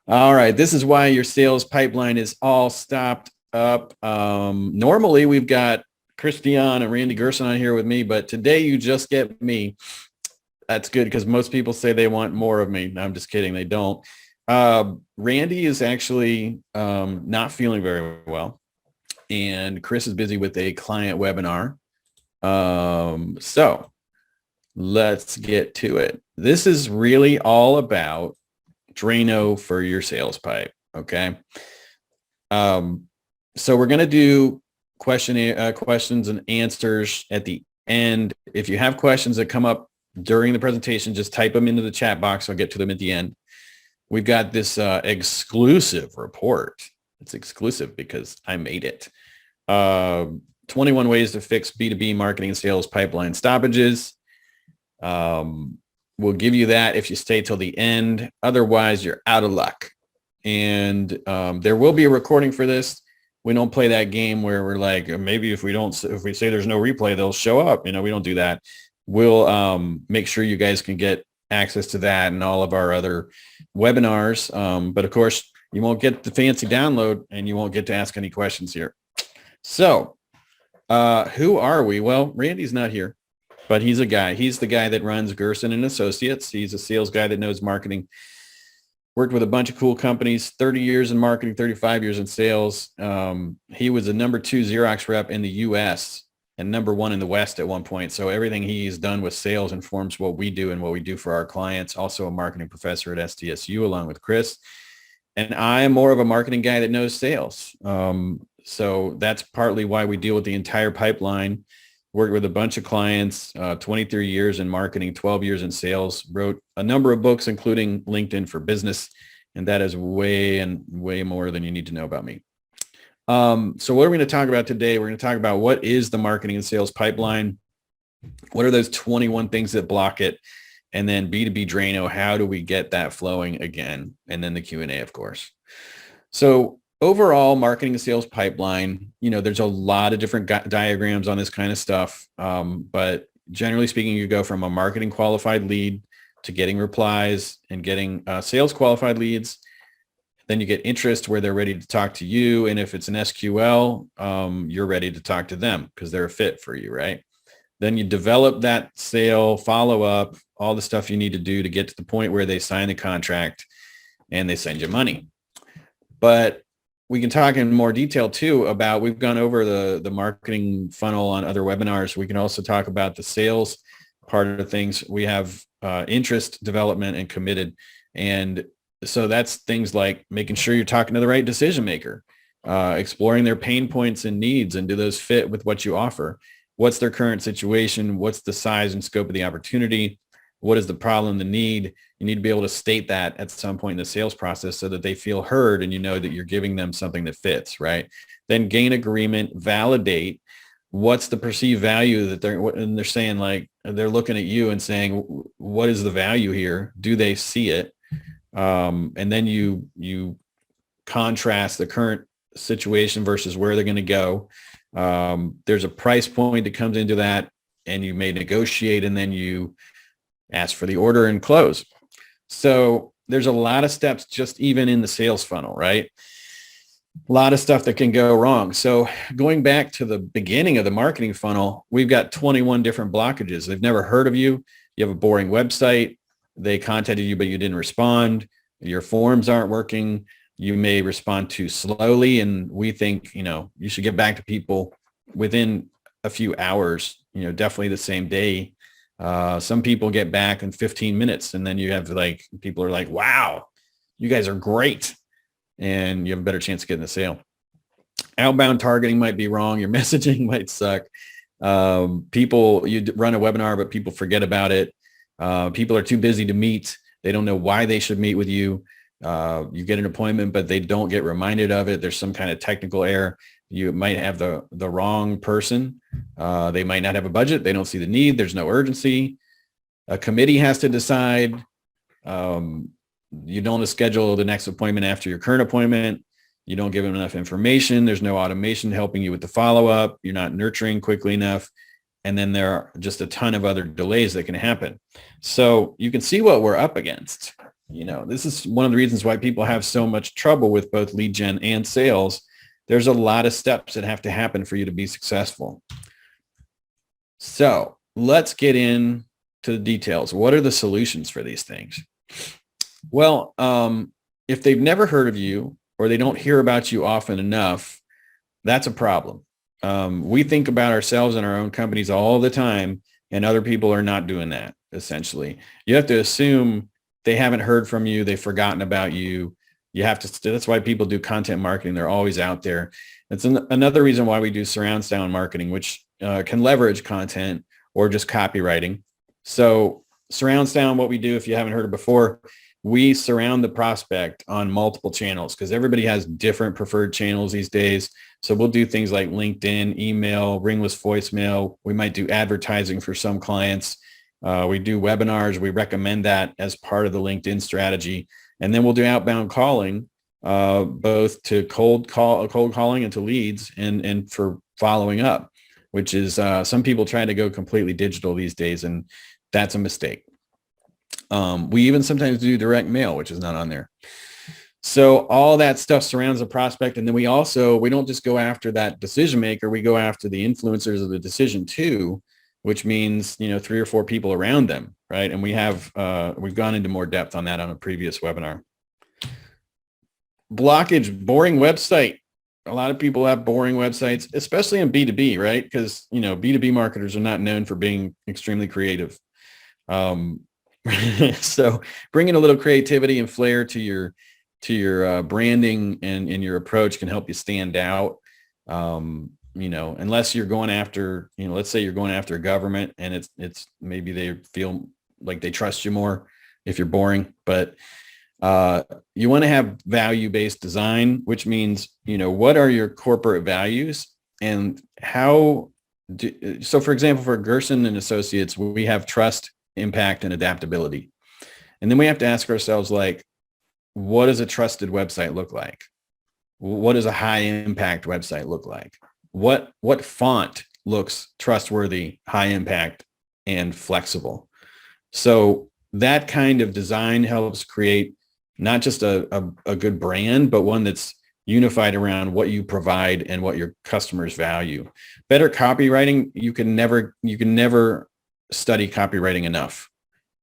All right. This is why your sales pipeline is all stopped up. Normally we've got Christian and Randy Gerson on here with me, but today you just get me. That's good because most people say they want more of me. No, I'm just kidding. They don't. Randy is actually not feeling very well, and Chris is busy with a client webinar. So let's get to it. This is really all about Drano for your sales pipe. Okay. So we're going to do questions and answers at the end. If you have questions that come up during the presentation, just type them into the chat box. I'll get to them at the end. We've got this exclusive report. It's exclusive because I made it. 21 ways to fix B2B marketing and sales pipeline stoppages. We'll give you that if you stay till the end. Otherwise, you're out of luck. And there will be a recording for this. We don't play that game where we're like, maybe if we say there's no replay, they'll show up. We don't do that. We'll make sure you guys can get access to that and all of our other webinars. But of course, you won't get the fancy download and you won't get to ask any questions here. So who are we? Well, Randy's not here, but he's a guy. He's the guy that runs Gerson and Associates. He's a sales guy that knows marketing. Worked with a bunch of cool companies, 30 years in marketing, 35 years in sales. He was a number 2 Xerox rep in the US and number 1 in the West at one point. So everything he's done with sales informs what we do and what we do for our clients. Also a marketing professor at SDSU along with Chris. And I am more of a marketing guy that knows sales. So that's partly why we deal with the entire pipeline. Worked with a bunch of clients, 23 years in marketing, 12 years in sales, wrote a number of books, including LinkedIn for Business. And that is way more than you need to know about me. So what are we going to talk about today? We're going to talk about what is the marketing and sales pipeline? What are those 21 things that block it? And then B2B Drano, how do we get that flowing again? And then the Q&A, of course. So overall marketing and sales pipeline, there's a lot of different diagrams on this kind of stuff. But generally speaking, you go from a marketing qualified lead to getting replies and getting sales qualified leads. Then you get interest where they're ready to talk to you. And if it's an SQL, you're ready to talk to them because they're a fit for you, right? Then you develop that sale, follow up, all the stuff you need to do to get to the point where they sign the contract and they send you money. But we can talk in more detail too about, we've gone over the marketing funnel on other webinars. We can also talk about the sales part of things. We have interest, development, and committed. And so that's things like making sure you're talking to the right decision maker, exploring their pain points and needs, and do those fit with what you offer? What's their current situation? What's the size and scope of the opportunity? What is the problem, the need? You need to be able to state that at some point in the sales process so that they feel heard and you know that you're giving them something that fits, right? Then gain agreement, validate what's the perceived value that they're saying, like they're looking at you and saying, what is the value here? Do they see it? And then you contrast the current situation versus where they're going to go. There's a price point that comes into that, and you may negotiate, and then you ask for the order and close. So there's a lot of steps just even in the sales funnel, right? A lot of stuff that can go wrong. So going back to the beginning of the marketing funnel, we've got 21 different blockages. They've never heard of you. You have a boring website. They contacted you, but you didn't respond. Your forms aren't working. You may respond too slowly. And we think, you should get back to people within a few hours, definitely the same day. Some people get back in 15 minutes, and then you have people are like, wow, you guys are great. And you have a better chance of getting the sale. Outbound targeting might be wrong. Your messaging might suck. You run a webinar, but people forget about it. People are too busy to meet. They don't know why they should meet with you. You get an appointment, but they don't get reminded of it. There's some kind of technical error. You might have the wrong person. They might not have a budget. They don't see the need. There's no urgency. A committee has to decide. You don't schedule the next appointment after your current appointment. You don't give them enough information. There's no automation helping you with the follow-up. You're not nurturing quickly enough. And then there are just a ton of other delays that can happen. So you can see what we're up against. This is one of the reasons why people have so much trouble with both lead gen and sales. There's a lot of steps that have to happen for you to be successful. So let's get into the details. What are the solutions for these things? Well, if they've never heard of you or they don't hear about you often enough, that's a problem. We think about ourselves and our own companies all the time, and other people are not doing that, essentially. You have to assume they haven't heard from you. They've forgotten about you. That's why people do content marketing. They're always out there. It's another reason why we do surround sound marketing, which can leverage content or just copywriting. So surround sound, what we do, if you haven't heard it before, we surround the prospect on multiple channels because everybody has different preferred channels these days. So we'll do things like LinkedIn, email, ringless voicemail. We might do advertising for some clients. We do webinars. We recommend that as part of the LinkedIn strategy. And then we'll do outbound calling, both to cold calling and to leads and for following up, which is some people try to go completely digital these days, and that's a mistake. We even sometimes do direct mail, which is not on there. So all that stuff surrounds the prospect. And then we don't just go after that decision maker. We go after the influencers of the decision too, which means, 3 or 4 people around them. Right. And we've gone into more depth on that on a previous webinar. Blockage, boring website. A lot of people have boring websites, especially in B2B, right? Because, B2B marketers are not known for being extremely creative. So bringing a little creativity and flair to your branding and your approach can help you stand out. Unless you're going after, let's say you're going after a government and it's maybe they feel like they trust you more if you're boring, but you want to have value-based design, which means, what are your corporate values and so for example, for Gerson and Associates, we have trust, impact, and adaptability. And then we have to ask ourselves, like, what does a trusted website look like? What does a high impact website look like? What font looks trustworthy, high impact, and flexible? So that kind of design helps create not just a good brand, but one that's unified around what you provide and what your customers value. Better copywriting, you can never study copywriting enough.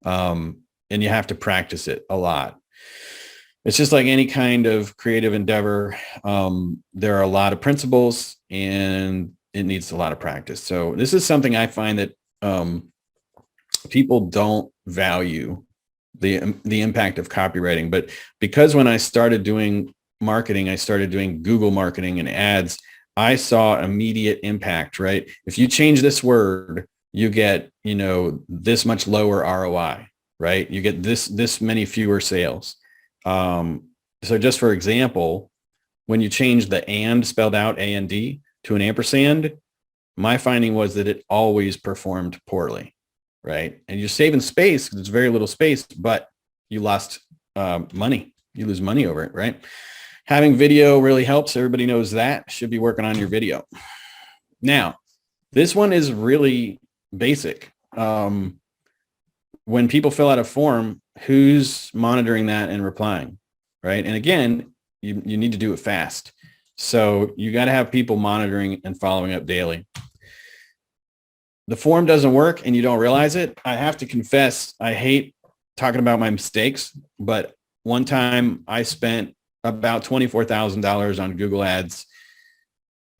And you have to practice it a lot. It's just like any kind of creative endeavor. There are a lot of principles and it needs a lot of practice. So this is something I find that people don't value the impact of copywriting. But because when I started doing marketing, I started doing Google marketing and ads, I saw immediate impact, right? If you change this word, you get, this much lower ROI, right? You get this many fewer sales. So just for example, when you change the and spelled out A-N-D to an ampersand, my finding was that it always performed poorly, right? And you're saving space because it's very little space, but you lost money. You lose money over it, right? Having video really helps. Everybody knows that. Should be working on your video. Now, this one is really basic. When people fill out a form, who's monitoring that and replying, right? And again, you need to do it fast. So you got to have people monitoring and following up daily. The form doesn't work and you don't realize it. I have to confess, I hate talking about my mistakes, but one time I spent about $24,000 on Google Ads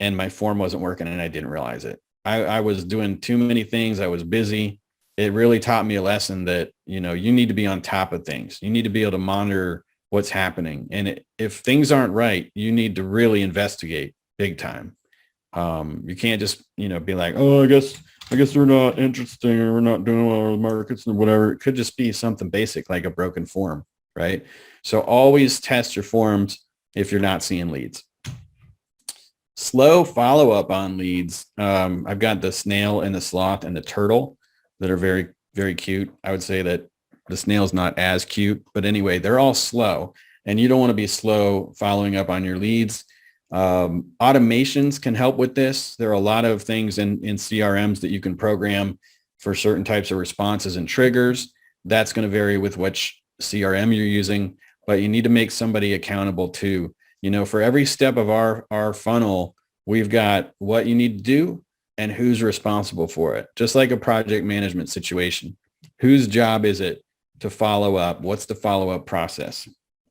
and my form wasn't working and I didn't realize it. I was doing too many things. I was busy. It really taught me a lesson that, you need to be on top of things. You need to be able to monitor what's happening. And if things aren't right, you need to really investigate big time. You can't just, be like, oh, I guess they're not interesting or we're not doing well with markets or whatever. It could just be something basic like a broken form, right? So always test your forms if you're not seeing leads. Slow follow-up on leads. I've got the snail and the sloth and the turtle that are very, very cute. I would say that the snail's not as cute, but anyway, they're all slow and you don't want to be slow following up on your leads. Automations can help with this. There are a lot of things in CRMs that you can program for certain types of responses and triggers. That's going to vary with which CRM you're using, but you need to make somebody accountable too. For every step of our funnel, we've got what you need to do and who's responsible for it. Just like a project management situation, whose job is it to follow up? What's the follow-up process?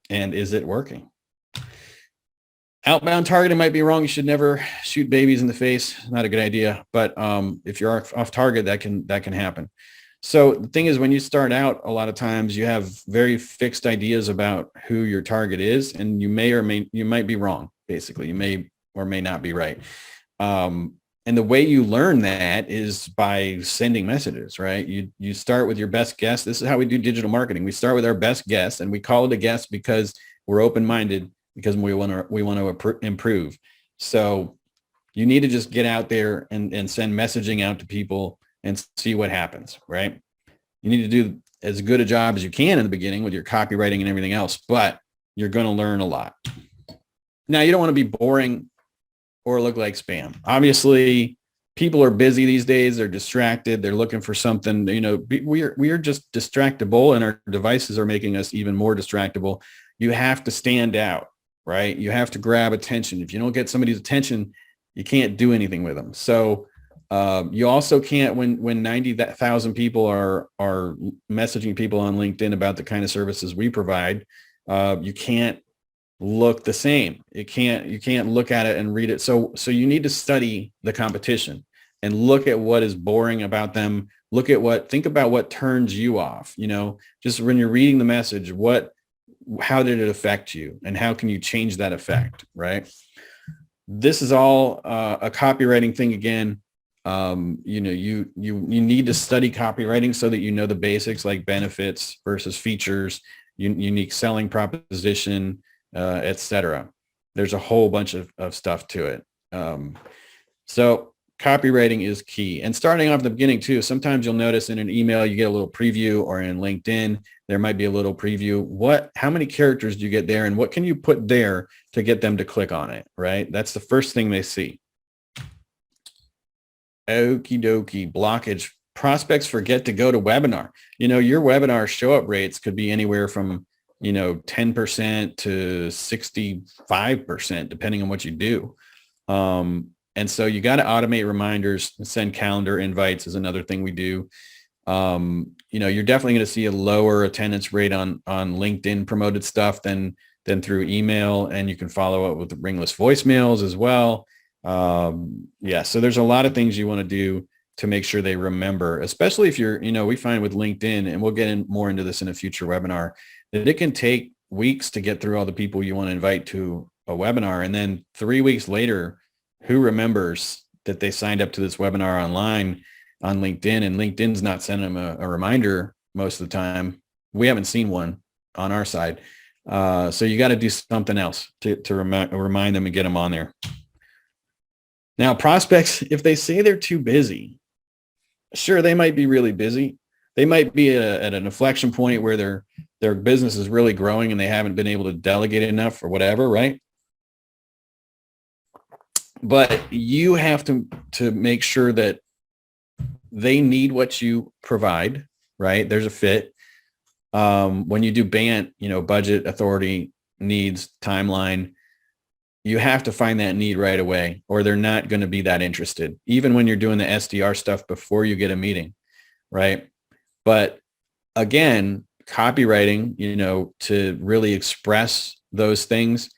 And is it working? Outbound targeting might be wrong. You should never shoot babies in the face. Not a good idea. But if you're off target, that can happen. So the thing is, when you start out, a lot of times you have very fixed ideas about who your target is, and you might be wrong. Basically, you may or may not be right. And the way you learn that is by sending messages, right? You start with your best guess. This is how we do digital marketing. We start with our best guess, and we call it a guess because we're open-minded, because we want to improve. So you need to just get out there and send messaging out to people and see what happens, right? You need to do as good a job as you can in the beginning with your copywriting and everything else, but you're going to learn a lot. Now, you don't want to be boring or look like spam. Obviously, people are busy these days. They're distracted. They're looking for something. We are just distractible, and our devices are making us even more distractible. You have to stand out, right? You have to grab attention. If you don't get somebody's attention, you can't do anything with them. So you also can't, when 90,000 people are messaging people on LinkedIn about the kind of services we provide, you can't look the same. You can't look at it and read it. So you need to study the competition and look at what is boring about them. Think about what turns you off. Just when you're reading the message, how did it affect you, and how can you change that effect, right? This is all a copywriting thing again. You need to study copywriting so that you know the basics, like benefits versus features, unique selling proposition, etc. There's a whole bunch of stuff to it. So copywriting is key. And starting off at the beginning too, sometimes you'll notice in an email, you get a little preview, or in LinkedIn, there might be a little preview. How many characters do you get there, and what can you put there to get them to click on it, right? That's the first thing they see. Okie dokie. Blockage. Prospects forget to go to webinar. Your webinar show up rates could be anywhere from 10% to 65%, depending on what you do. And so you got to automate reminders, send calendar invites is another thing we do. You're definitely going to see a lower attendance rate on LinkedIn promoted stuff than through email, and you can follow up with ringless voicemails as well. So there's a lot of things you want to do to make sure they remember, especially if we find with LinkedIn, and we'll get more into this in a future webinar, that it can take weeks to get through all the people you want to invite to a webinar. And then 3 weeks later, who remembers that they signed up to this webinar online on LinkedIn, and LinkedIn's not sending them a reminder most of the time. We haven't seen one on our side. So you got to do something else to remind them and get them on there. Now, prospects, if they say they're too busy, sure, they might be really busy. They might be at an inflection point where their business is really growing and they haven't been able to delegate enough or whatever, right? But you have to make sure that they need what you provide, right? There's a fit. When you do BANT, budget, authority, needs, timeline, you have to find that need right away, or they're not going to be that interested, even when you're doing the SDR stuff before you get a meeting, right? But again, copywriting, to really express those things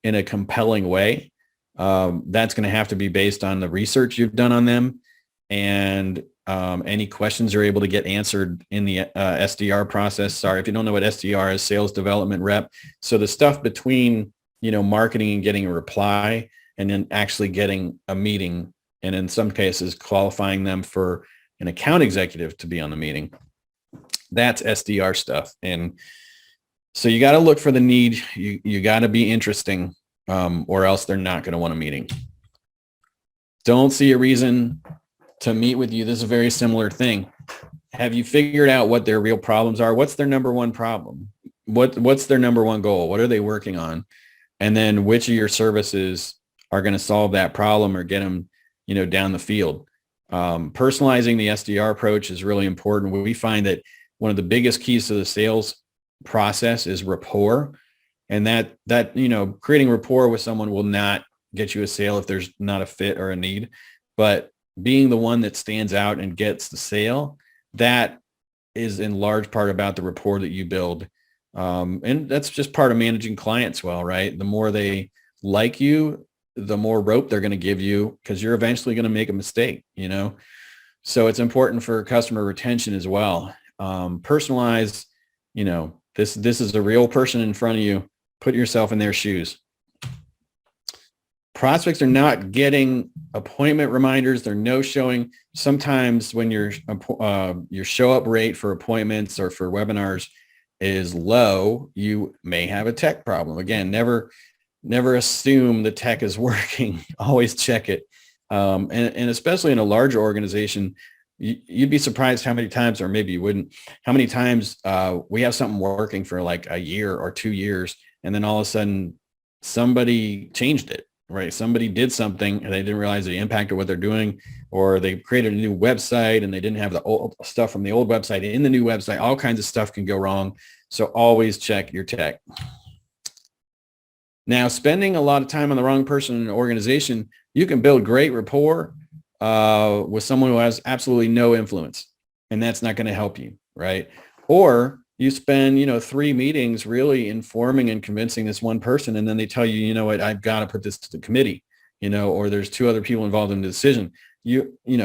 in a compelling way, that's going to have to be based on the research you've done on them, and any questions are able to get answered in the SDR process. Sorry, if you don't know what SDR is, sales development rep. So the stuff between, marketing and getting a reply, and then actually getting a meeting, and in some cases qualifying them for an account executive to be on the meeting. That's SDR stuff. And so you got to look for the need. You got to be interesting, or else they're not going to want a meeting. Don't see a reason to meet with you. This is a very similar thing. Have you figured out what their real problems are? What's their number one problem? What's their number one goal? What are they working on? And then which of your services are going to solve that problem or get them, down the field? Personalizing the SDR approach is really important. We find that one of the biggest keys to the sales process is rapport. And that, you know, creating rapport with someone will not get you a sale if there's not a fit or a need, but being the one that stands out and gets the sale, that is in large part about the rapport that you build. And that's just part of managing clients well, right? The more they like you, the more rope they're going to give you, because you're eventually going to make a mistake, you know? So it's important for customer retention as well. Personalize, you know, this is a real person in front of you. Put yourself in their shoes. Prospects are not getting appointment reminders. They're no showing. Sometimes when your show up rate for appointments or for webinars is low, you may have a tech problem. Again, never assume the tech is working. Always check it. And especially in a larger organization, you'd be surprised how many times, or maybe you wouldn't, how many times we have something working for like a year or 2 years, and then all of a sudden somebody changed it, right? Somebody did something and they didn't realize the impact of what they're doing, or they created a new website and they didn't have the old stuff from the old website in the new website. All kinds of stuff can go wrong. So always check your tech. Now, spending a lot of time on the wrong person in an organization, you can build great rapport with someone who has absolutely no influence, and that's not going to help you, right? Or you spend, 3 meetings really informing and convincing this one person, and then they tell you, you know what, I've got to put this to the committee, or there's 2 other people involved in the decision.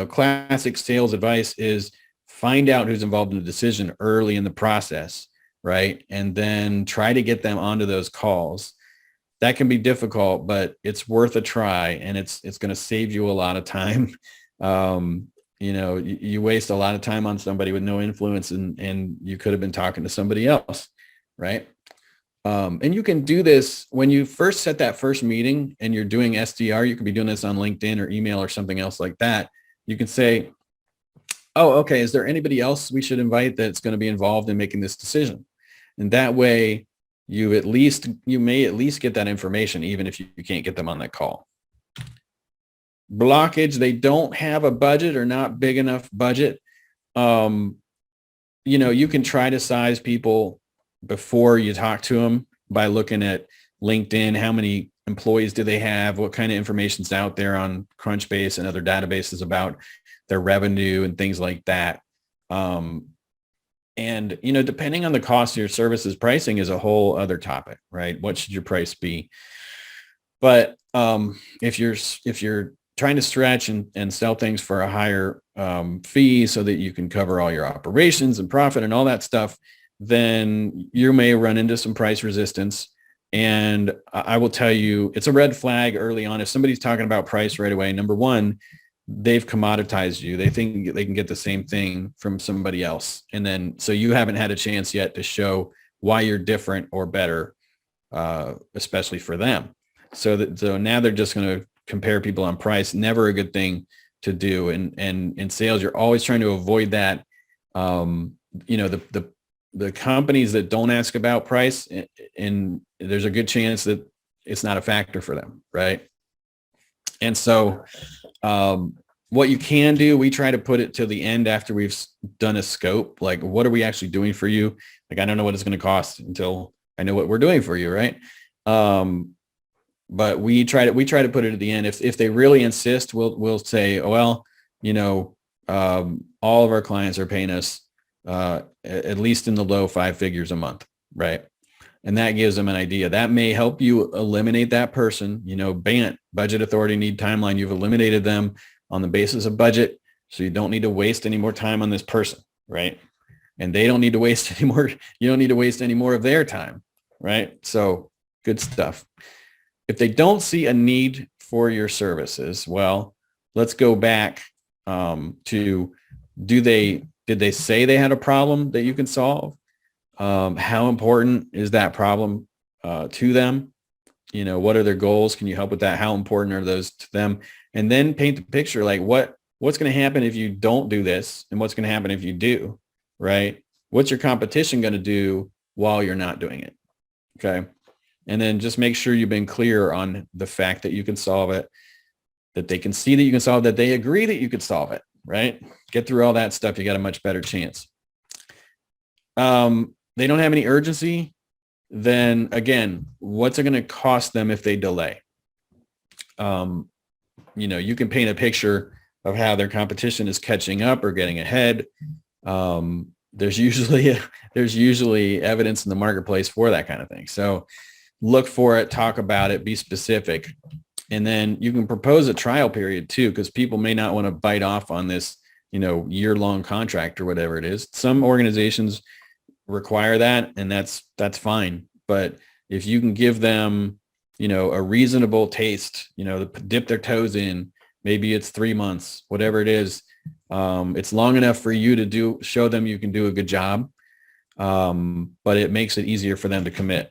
Classic sales advice is find out who's involved in the decision early in the process, right? And then try to get them onto those calls. That can be difficult, but it's worth a try, and it's going to save you a lot of time. You waste a lot of time on somebody with no influence, and you could have been talking to somebody else, right? And you can do this when you first set that first meeting and you're doing SDR. You could be doing this on LinkedIn or email or something else like that. You can say, oh, okay, is there anybody else we should invite that's going to be involved in making this decision? And that way, you may at least get that information, even if you can't get them on that call. Blockage, they don't have a budget or not big enough budget. You can try to size people before you talk to them by looking at LinkedIn. How many employees do they have? What kind of information's out there on Crunchbase and other databases about their revenue and things like that. And, depending on the cost of your services, pricing is a whole other topic, right? What should your price be? But if you're trying to stretch and sell things for a higher fee so that you can cover all your operations and profit and all that stuff, then you may run into some price resistance. And I will tell you, it's a red flag early on. If somebody's talking about price right away, number one, they've commoditized you. They think they can get the same thing from somebody else. And then, so you haven't had a chance yet to show why you're different or better, especially for them. So now they're just going to compare people on price. Never a good thing to do. And in sales, you're always trying to avoid that. The companies that don't ask about price, and there's a good chance that it's not a factor for them. Right. And so, what you can do, we try to put it to the end after we've done a scope. Like, what are we actually doing for you? Like, I don't know what it's going to cost until I know what we're doing for you. Right. But we try to put it at the end. If they really insist, we'll say, oh, well, all of our clients are paying us, at least in the low 5 figures a month. Right. And that gives them an idea. That may help you eliminate that person. BANT, budget authority need timeline. You've eliminated them on the basis of budget. So you don't need to waste any more time on this person, right? And they don't need to waste any more. You don't need to waste any more of their time, right? So good stuff. If they don't see a need for your services, well, let's go back to, did they say they had a problem that you can solve? How important is that problem to them? What are their goals? Can you help with that? How important are those to them? And then paint the picture, like what's going to happen if you don't do this, and what's going to happen if you do, right? What's your competition going to do while you're not doing it? Okay. And then just make sure you've been clear on the fact that you can solve it, that they can see that you can solve it, that they agree that you could solve it, right? Get through all that stuff. You got a much better chance. they don't have any urgency, then again, what's it going to cost them if they delay? You can paint a picture of how their competition is catching up or getting ahead. There's usually evidence in the marketplace for that kind of thing. So look for it, talk about it, be specific. And then you can propose a trial period too, because people may not want to bite off on this, year-long contract or whatever it is. Some organizations require that, and that's fine. But if you can give them, a reasonable taste, to dip their toes in, maybe it's 3 months, whatever it is. It's long enough for you to show them you can do a good job. But it makes it easier for them to commit.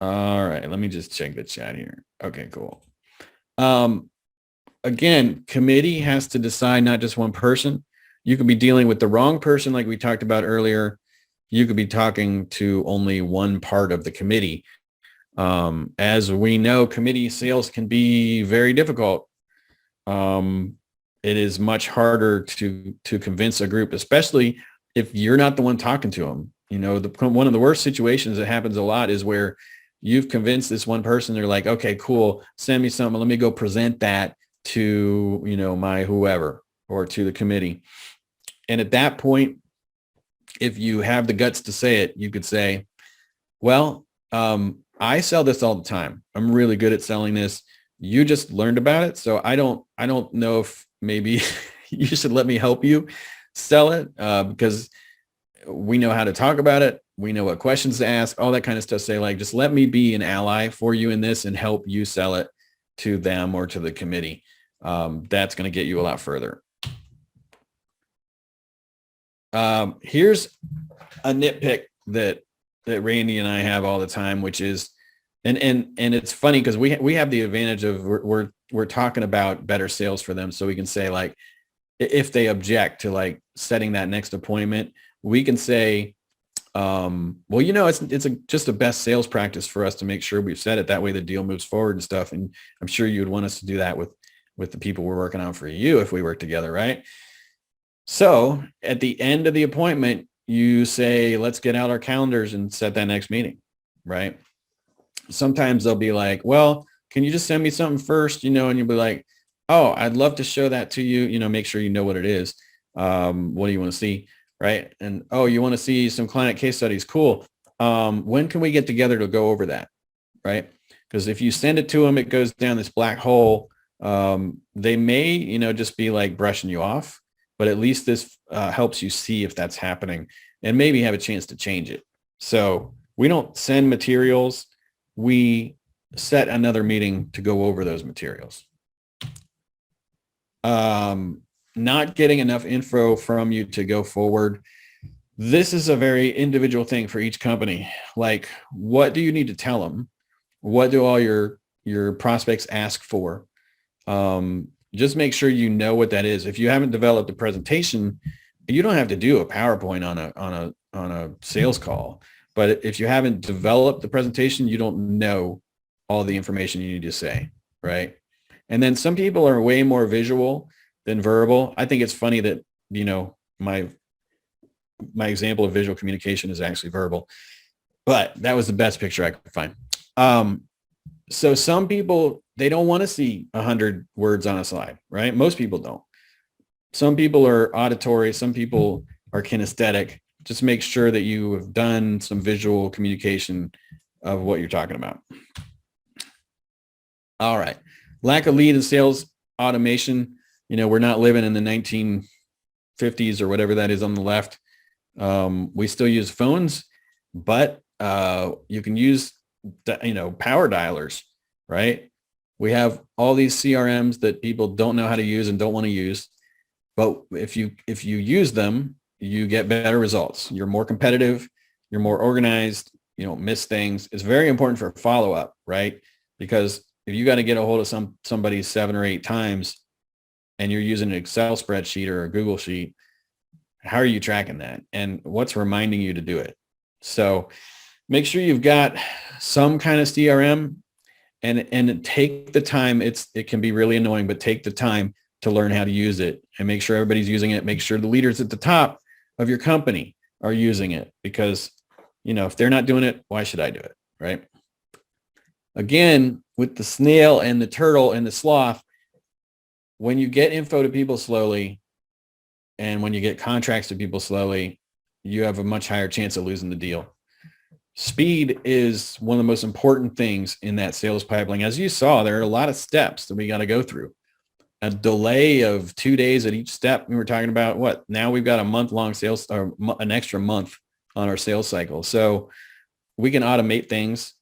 All right, let me just check the chat here. Okay, cool. Again, committee has to decide, not just one person. You could be dealing with the wrong person, like we talked about earlier. You could be talking to only one part of the committee. As we know, committee sales can be very difficult. It is much harder to convince a group, especially if you're not the one talking to them. One of the worst situations that happens a lot is where you've convinced this one person. They're like, okay, cool. Send me something. Let me go present that to, my whoever or to the committee. And at that point, if you have the guts to say it, you could say, well, I sell this all the time. I'm really good at selling this. You just learned about it. So I don't know if maybe you should let me help you sell it, because we know how to talk about it. We know what questions to ask, all that kind of stuff. Say like, just let me be an ally for you in this and help you sell it to them or to the committee. That's going to get you a lot further. Here's a nitpick that Randy and I have all the time, which is, and it's funny because we have the advantage of we're talking about better sales for them. So we can say like, if they object to like setting that next appointment, we can say, well, it's just a best sales practice for us to make sure we've said it. That way the deal moves forward and stuff. And I'm sure you would want us to do that with the people we're working on for you if we work together, right? So at the end of the appointment, you say, let's get out our calendars and set that next meeting, right? Sometimes they'll be like, well, can you just send me something first, and you'll be like, oh, I'd love to show that to you, make sure you know what it is. What do you want to see? Right. And, oh, you want to see some client case studies? Cool. When can we get together to go over that? Right. Because if you send it to them, it goes down this black hole. They may, just be like brushing you off, but at least this helps you see if that's happening and maybe have a chance to change it. So we don't send materials. We set another meeting to go over those materials. Not getting enough info from you to go forward. This is a very individual thing for each company. Like, what do you need to tell them? What do all your prospects ask for? Just make sure you know what that is. If you haven't developed a presentation, you don't have to do a PowerPoint on a sales call. But if you haven't developed the presentation, you don't know all the information you need to say, right? And then some people are way more visual than verbal. I think it's funny that, my example of visual communication is actually verbal, but that was the best picture I could find. So some people, they don't want to see 100 words on a slide, right? Most people don't. Some people are auditory. Some people are kinesthetic. Just make sure that you have done some visual communication of what you're talking about. All right. Lack of lead and sales automation. We're not living in the 1950s or whatever that is on the left. We still use phones, but you can use, power dialers, right? We have all these CRMs that people don't know how to use and don't want to use. But if you use them, you get better results. You're more competitive. You're more organized. You don't miss things. It's very important for follow-up, right? Because if you got to get a hold of somebody 7 or 8 times and you're using an Excel spreadsheet or a Google sheet, how are you tracking that? And what's reminding you to do it? So make sure you've got some kind of CRM and take the time. It can be really annoying, but take the time to learn how to use it and make sure everybody's using it. Make sure the leader's at the top of your company are using it, because, if they're not doing it, why should I do it? Right. Again, with the snail and the turtle and the sloth, when you get info to people slowly and when you get contracts to people slowly, you have a much higher chance of losing the deal. Speed is one of the most important things in that sales pipeline. As you saw, there are a lot of steps that we got to go through. A delay of 2 days at each step. We were talking about what? Now we've got a month-long sales, or an extra month on our sales cycle. So we can automate things.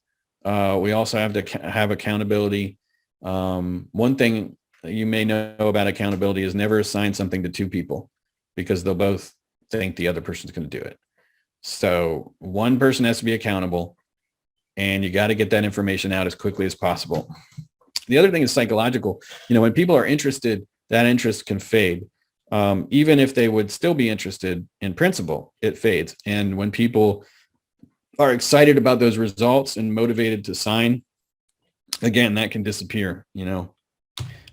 We also have to have accountability. One thing that you may know about accountability is never assign something to two people, because they'll both think the other person's going to do it. So one person has to be accountable, and you got to get that information out as quickly as possible. The other thing is psychological. When people are interested, that interest can fade. Even if they would still be interested in principle, it fades. And when people are excited about those results and motivated to sign, again, that can disappear. A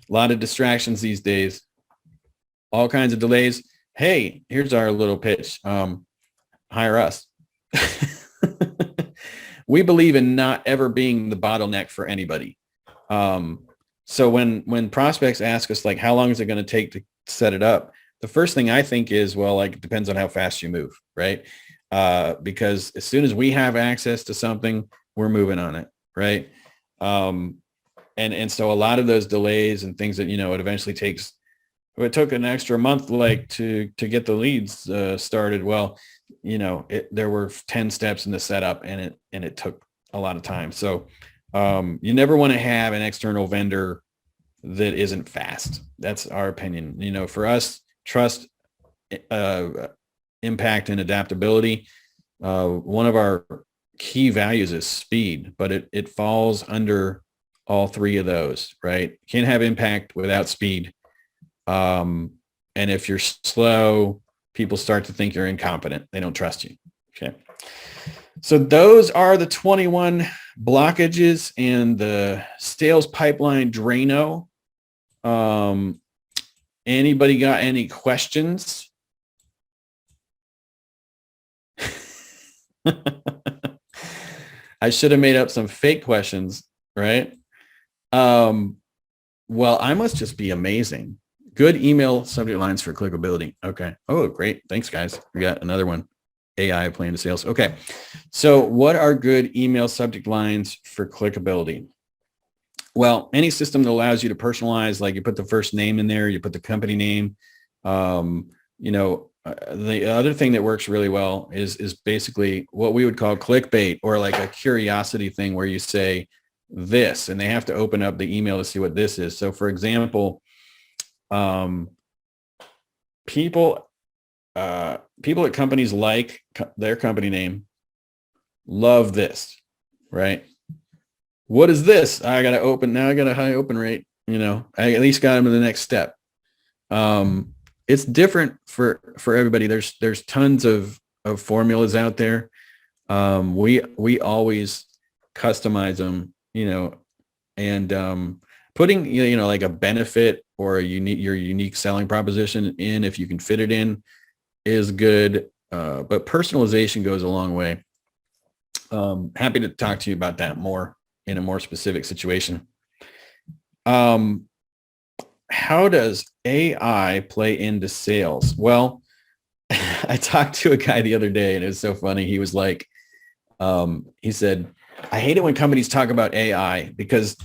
lot of distractions these days, all kinds of delays. Hey, here's our little pitch. Hire us. We believe in not ever being the bottleneck for anybody. So when prospects ask us, like, how long is it going to take to set it up? The first thing I think is, well, like, it depends on how fast you move, right? Because as soon as we have access to something, we're moving on it, right? And so a lot of those delays and things that, it eventually takes, it took an extra month, like, to get the leads started. Well, there were 10 steps in the setup, and it took a lot of time. So you never want to have an external vendor that isn't fast. That's our opinion. For us, trust, impact, and adaptability. One of our key values is speed, but it falls under all three of those, right? Can't have impact without speed. And if you're slow, people start to think you're incompetent. They don't trust you. Okay. So those are the 21 blockages in the sales pipeline Drano. Anybody got any questions? I should have made up some fake questions, right? Well, I must just be amazing. Good email subject lines for clickability. Okay. Oh, great. Thanks, guys. We got another one. AI playing to sales. Okay. So what are good email subject lines for clickability? Well, any system that allows you to personalize, like you put the first name in there, you put the company name. The other thing that works really well is basically what we would call clickbait, or like a curiosity thing where you say this, and they have to open up the email to see what this is. So for example, people at companies like their company name love this, right? What is this? I got to open. Now I got a high open rate. I at least got them to the next step. It's different for everybody. There's tons of formulas out there. We always customize them, and putting, like a benefit or your unique selling proposition in, if you can fit it in, is good. But personalization goes a long way. Happy to talk to you about that more in a more specific situation. How does AI play into sales? Well, I talked to a guy the other day, and it was so funny. He was like, he said, I hate it when companies talk about AI, because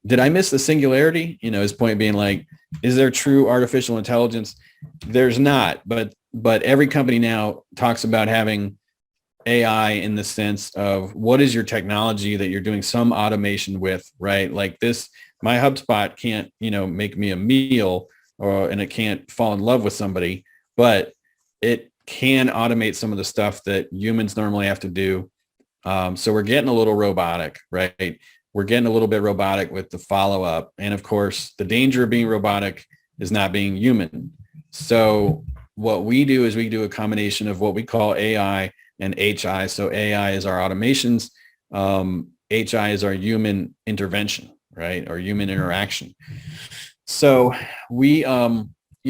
did I miss the singularity? His point being, like, is there true artificial intelligence? There's not, but every company now talks about having AI in the sense of, what is your technology that you're doing some automation with, right? Like this, my HubSpot can't, make me a meal, and it can't fall in love with somebody, but it can automate some of the stuff that humans normally have to do. So we're getting a little robotic, right? We're getting a little bit robotic with the follow-up. And of course, the danger of being robotic is not being human. So what we do is we do a combination of what we call AI and HI. So AI is our automations. HI is our human intervention, right? Or human interaction. So we,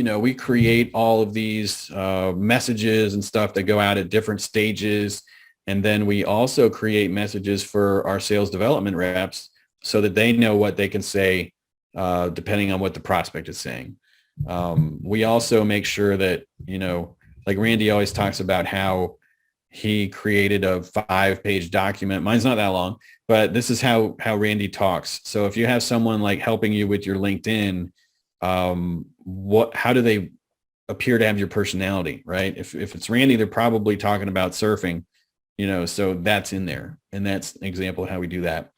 we create all of these messages and stuff that go out at different stages. And then we also create messages for our sales development reps so that they know what they can say depending on what the prospect is saying. We also make sure that, like Randy always talks about how he created a 5-page document. Mine's not that long, but this is how Randy talks. So if you have someone like helping you with your LinkedIn, how do they appear to have your personality, right? If it's Randy, they're probably talking about surfing, so that's in there. And that's an example of how we do that.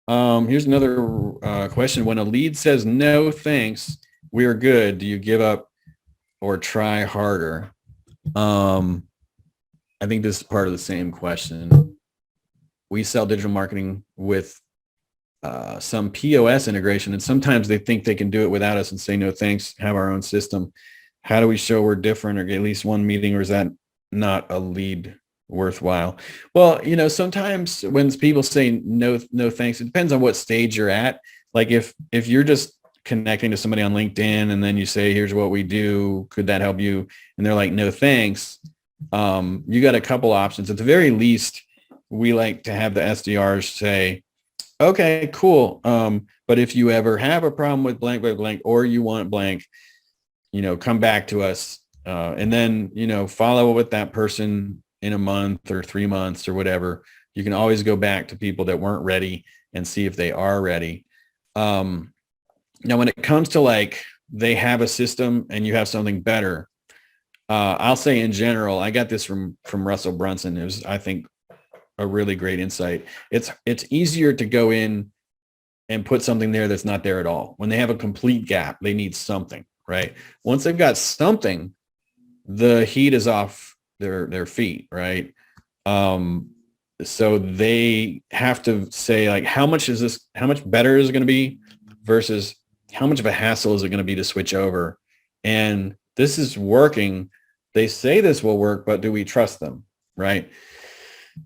Here's another question. When a lead says, no, thanks, we're good, do you give up or try harder? I think this is part of the same question. We sell digital marketing with some POS integration, and sometimes they think they can do it without us and say, no, thanks, have our own system. How do we show we're different or get at least one meeting, or is that not a lead worthwhile? Well, sometimes when people say no thanks, it depends on what stage you're at. Like if you're just connecting to somebody on LinkedIn and then you say, here's what we do, could that help you? And they're like, no thanks. You got a couple options. At the very least, we like to have the SDRs say, okay, cool. But if you ever have a problem with blank, blank, blank, or you want blank, come back to us. And then, follow up with that person in a month or 3 months or whatever. You can always go back to people that weren't ready and see if they are ready. Now, when it comes to like, they have a system and you have something better, I'll say in general, I got this from Russell Brunson. It was, I think, a really great insight. It's easier to go in and put something there that's not there at all. When they have a complete gap, they need something, right? Once they've got something, the heat is off their feet, right? So they have to say, like, how much better is it going to be versus how much of a hassle is it going to be to switch over? And this is working. They say this will work, but do we trust them, right?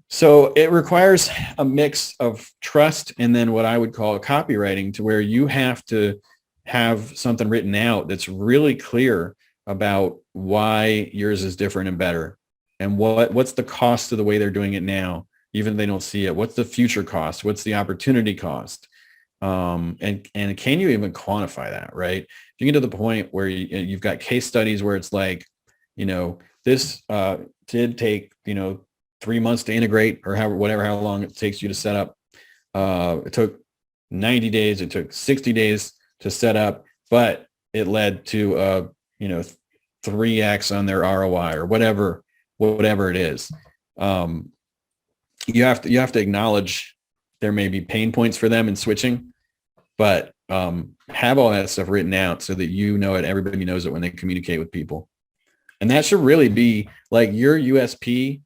So it requires a mix of trust and then what I would call copywriting, to where you have to have something written out that's really clear about why yours is different and better, and what's the cost of the way they're doing it now, even if they don't see it. What's the future cost? What's the opportunity cost? And can you even quantify that, right? If you get to the point where you've got case studies where it's like, this did take, 3 months to integrate, or how long it takes you to set up. It took 90 days. It took 60 days to set up, but it led to, 3x on their ROI or whatever it is. You have to acknowledge there may be pain points for them in switching, but have all that stuff written out so that everybody knows it when they communicate with people. And that should really be like your USP,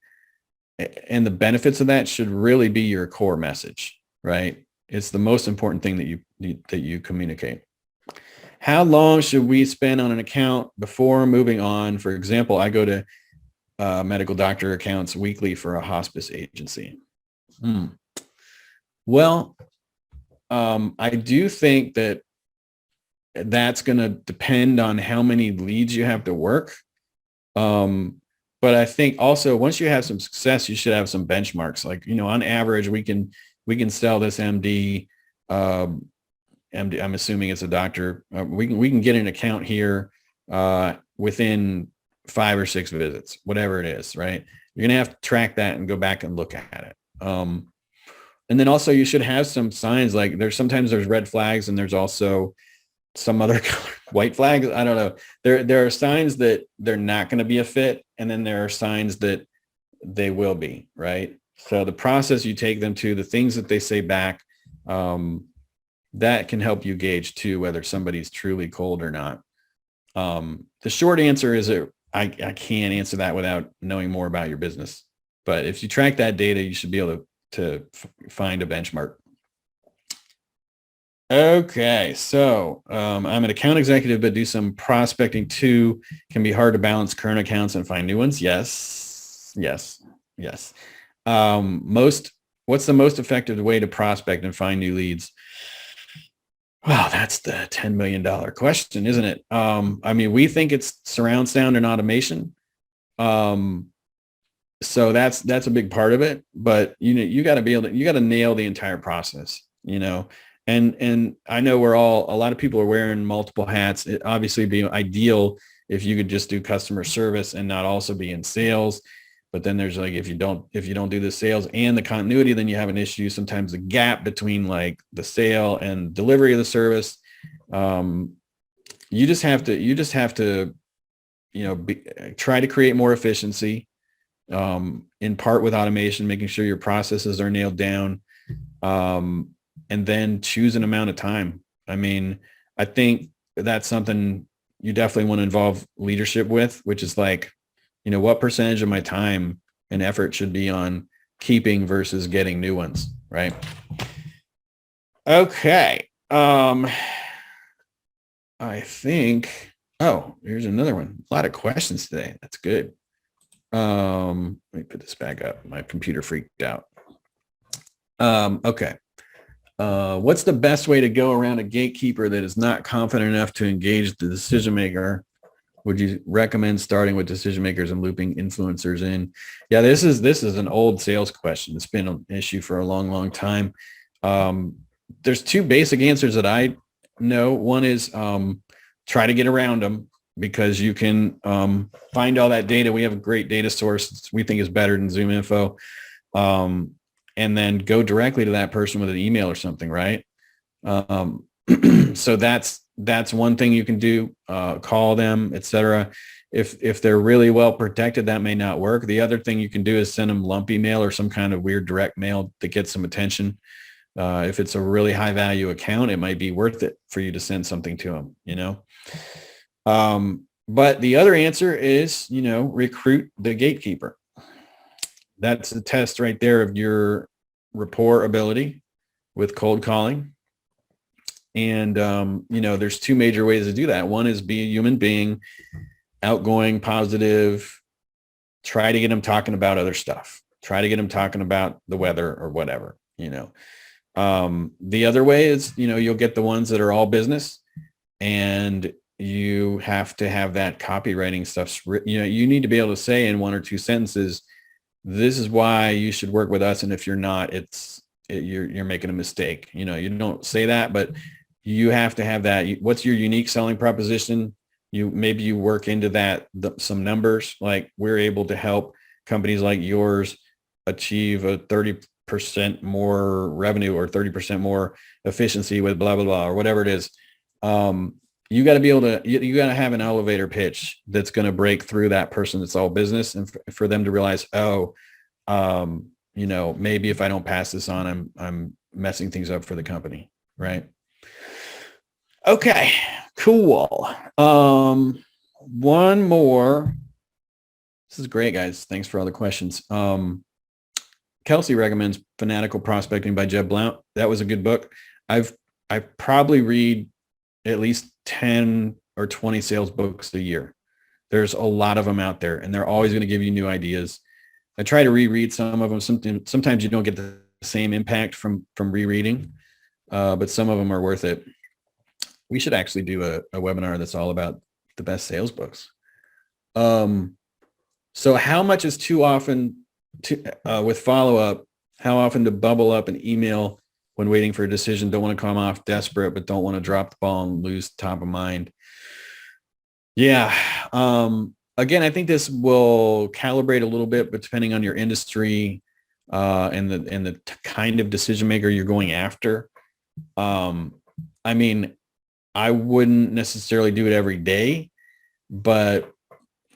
and the benefits of that should really be your core message, right? It's the most important thing that you communicate. How long should we spend on an account before moving on? For example, I go to medical doctor accounts weekly for a hospice agency. Well, I do think that that's going to depend on how many leads you have to work. But I think also once you have some success, you should have some benchmarks. Like, on average, we can sell this MD. I'm assuming it's a doctor. We can get an account here within 5 or 6 visits, whatever it is, right? You're going to have to track that and go back and look at it. And then also you should have some signs, like sometimes there's red flags and there's also some other color, white flags. I don't know. There are signs that they're not going to be a fit. And then there are signs that they will be, right? So the process you take them to, the things that they say back, that can help you gauge too, whether somebody's truly cold or not. The short answer is that I can't answer that without knowing more about your business. But if you track that data, you should be able to find a benchmark. Okay, so I'm an account executive, but do some prospecting too. Can be hard to balance current accounts and find new ones. Yes. What's the most effective way to prospect and find new leads? Well, that's the $10 million question, isn't it? I mean, we think it's surround sound and automation. Um, so that's a big part of it, but you got to be able to, you got to nail the entire process, and I know a lot of people are wearing multiple hats. It obviously be ideal if you could just do customer service and not also be in sales. But then there's like, if you don't do the sales and the continuity, then you have an issue. Sometimes the gap between like the sale and delivery of the service. Um, you just have to, try to create more efficiency, in part with automation, making sure your processes are nailed down, and then choose an amount of time. I mean, I think that's something you definitely want to involve leadership with, which is like, what percentage of my time and effort should be on keeping versus getting new ones, right? Okay. I think, oh, here's another one. A lot of questions today. That's good. Let me put this back up. My computer freaked out. Okay. What's the best way to go around a gatekeeper that is not confident enough to engage the decision maker? Would you recommend starting with decision makers and looping influencers in? Yeah, this is an old sales question. It's been an issue for a long, long time. There's two basic answers that I know. One is try to get around them, because you can find all that data. We have a great data source we think is better than ZoomInfo. And then go directly to that person with an email or something, right? So that's one thing you can do. Call them, etc. If they're really well protected, that may not work. The other thing you can do is send them lumpy mail or some kind of weird direct mail that gets some attention. If it's a really high value account, it might be worth it for you to send something to them, but the other answer is, recruit the gatekeeper. That's a test right there of your rapport ability with cold calling. And, there's two major ways to do that. One is be a human being, outgoing, positive, try to get them talking about other stuff, try to get them talking about the weather or whatever, the other way is, you'll get the ones that are all business, and you have to have that copywriting stuff. You need to be able to say in one or two sentences, this is why you should work with us. And if you're not, you're making a mistake. You don't say that, but you have to have that. What's your unique selling proposition? Maybe you work into that, some numbers, like we're able to help companies like yours achieve a 30% more revenue or 30% more efficiency with blah, blah, blah, or whatever it is. You got to be able to, you got to have an elevator pitch that's going to break through that person that's all business, and for them to realize, maybe if I don't pass this on, I'm messing things up for the company. Right. Okay, cool. One more. This is great, guys. Thanks for all the questions. Kelsey recommends Fanatical Prospecting by Jeb Blount. That was a good book. I probably read at least 10 or 20 sales books a year. There's a lot of them out there, and they're always going to give you new ideas. I try to reread some of them. Sometimes you don't get the same impact from rereading, but some of them are worth it. We should actually do a webinar that's all about the best sales books. So how much is too often with follow-up, how often to bubble up an email when waiting for a decision? Don't want to come off desperate, but don't want to drop the ball and lose top of mind. Yeah. Again, I think this will calibrate a little bit, but depending on your industry and the kind of decision maker you're going after. I mean, I wouldn't necessarily do it every day, but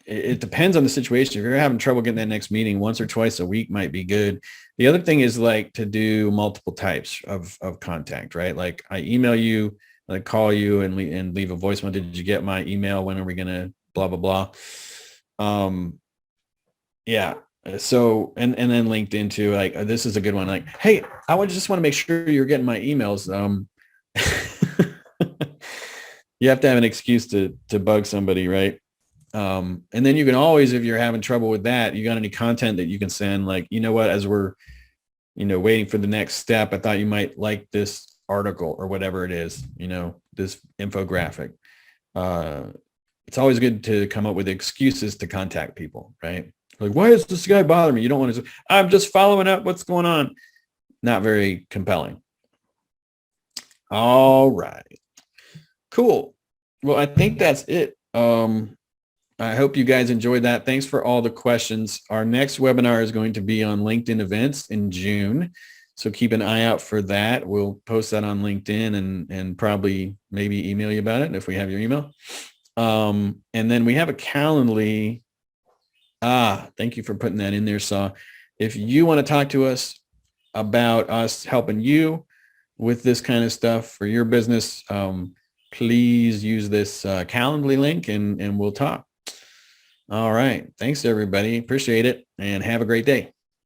it depends on the situation. If you're having trouble getting that next meeting, once or twice a week might be good. The other thing is like to do multiple types of contact, right? Like I email you, I call you and leave a voicemail. Did you get my email? When are we going to blah, blah, blah. Yeah. So, and then linked into like, this is a good one. Like, hey, just want to make sure you're getting my emails. You have to have an excuse to bug somebody, right? And then you can always, if you're having trouble with that, you got any content that you can send, like, as we're, waiting for the next step, I thought you might like this article or whatever it is, this infographic. It's always good to come up with excuses to contact people, right? Like, why is this guy bothering me? You don't want to say, I'm just following up what's going on. Not very compelling. All right. Cool. Well, I think that's it. I hope you guys enjoyed that. Thanks for all the questions. Our next webinar is going to be on LinkedIn events in June. So keep an eye out for that. We'll post that on LinkedIn and probably maybe email you about it if we have your email. And then we have a Calendly. Thank you for putting that in there, Saw. If you want to talk to us about us helping you with this kind of stuff for your business, please use this Calendly link and we'll talk. All right. Thanks, everybody. Appreciate it and have a great day.